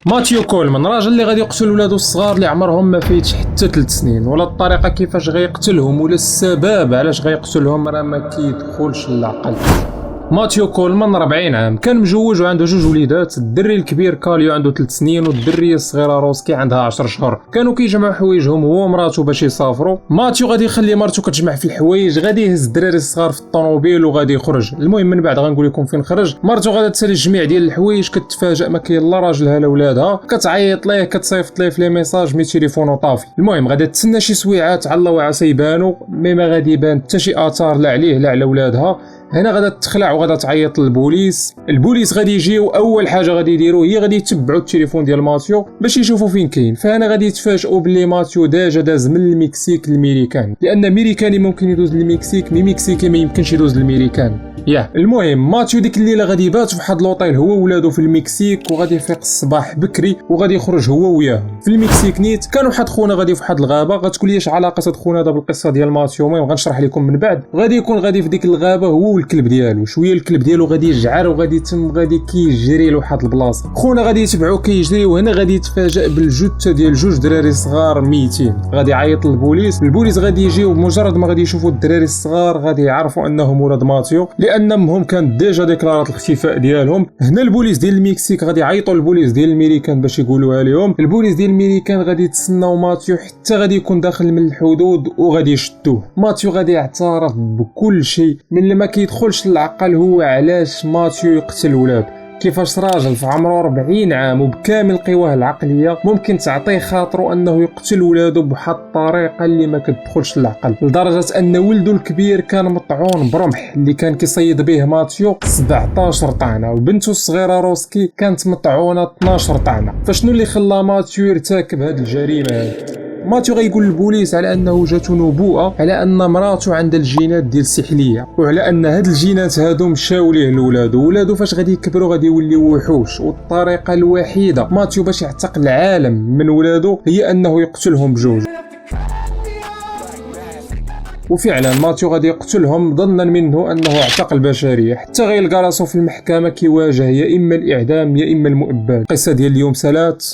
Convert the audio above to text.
ماتيو كولمان راجل اللي غادي يقتل ولادو الصغار اللي عمرهم ما فايتش حتى 3 سنين، ولا الطريقه كيفاش غيقتلهم ولا السبب علاش غيقتلهم راه ما كيدخلش للعقل. ماتيو كولمان 40 عام، كان مجوج وعنده 2 وليدات. الدري الكبير كاليو عنده 3 سنين والدريه الصغيره روسكي عندها 10 شهور. كانوا كيجمعوا حوايجهم هو ومراته باش يسافروا. ماتيو غادي يخلي مرته كتجمع في الحوايج، غادي يهز الدراري الصغار في الطوموبيل وغادي يخرج. المهم من بعد غنقول لكم فين خرج. مرته غادا تسالي الجميع ديال الحوايج، كتفاجئ ما كاين لا راجلها لا ولادها، كتعيط ليه كتصيفط ليه في لي ميساج مي تليفونه طافي. المهم غادا تسنى شي سويعات على الله وعسى يبانوا، مي ما غادي يبان حتى شي اثار لا عليه لا على ولادها. هنا غادا تخلع وغادا تعيط للبوليس. البوليس غادي يجيو، اول حاجه غادي يديروا هي غادي يتبعوا التليفون ديال ماتيو باش يشوفوا فين كاين. فهنا غادي يتفاجئوا باللي ماتيو داز من المكسيك للميريكان، لان ميريكاني ممكن يدوز للمكسيك مي مكسيكي ما يمكنش يدوز للميريكان. المهم ماتيو ديك الليله غادي يبات في واحد لوطيل هو وولادو في المكسيك، وغادي يفيق الصباح بكري وغادي يخرج هو وياهم في المكسيك. نيت كان واحد خونا غادي في واحد الغابه، غتقول لي اش علاقه هاد خونا هذا بالقصه ديال ماتيو. المهم غنشرح لكم من بعد. غادي يكون غادي في ديك الغابه هو والكلب ديالو، شويه الكلب ديالو غادي يجعر وغادي غادي كيجري لواحد البلاصه. خونا غادي يتبعو كيجري، وهنا غادي يتفاجئ بالجثه ديال 2 دراري صغار ميتين. غادي يعيط للبوليس، البوليس غادي يجيو. بمجرد ما غادي يشوفوا الدراري الصغار غادي يعرفوا انهم ولاد ماتيو، لان امهم كانت ديجا ديكلارات الاختفاء ديالهم. هنا البوليس ديال المكسيك غادي يعيطوا للبوليس ديال الميريكان باش يقولوها لهم. البوليس ديال الميريكان غادي يتسناو ماتيو حتى غادي يكون داخل من الحدود وغادي يشدوه. ماتيو غادي يعترف بكل شيء، من اللي ما كيدخلش للعقل هو علاش ماتيو يقتل ولاد. كيفاش راجل في عمره 40 عام وبكامل قواه العقليه ممكن تعطيه خاطره انه يقتل ولادو بواحد الطريقه اللي ما كتدخلش للعقل، لدرجه ان ولده الكبير كان مطعون برمح اللي كان كيصيد به ماتيو 17 طعنه، وبنته الصغيره روسكي كانت مطعونه 12 طعنه. فشنو اللي خلى ماتيو يرتكب هذه الجريمه هذه؟ ماتيو غيقول للبوليس على انه جاتو نبوءه على ان مراته عندها الجينات ديال السحليه، وعلى ان هاد الجينات هادو مشاو ليه لولادو. ولادو فاش غادي يكبروا غادي يوليو وحوش، والطريقه الوحيده ماتيو باش يعتق العالم من ولادو هي انه يقتلهم بجوج. وفعلا ماتيو غادي يقتلهم ظنا منه انه اعتق البشريه، حتى غيلقى راسو في المحكمه كيواجه يا اما الاعدام يا اما المؤبد. القصه ديال اليوم سالات.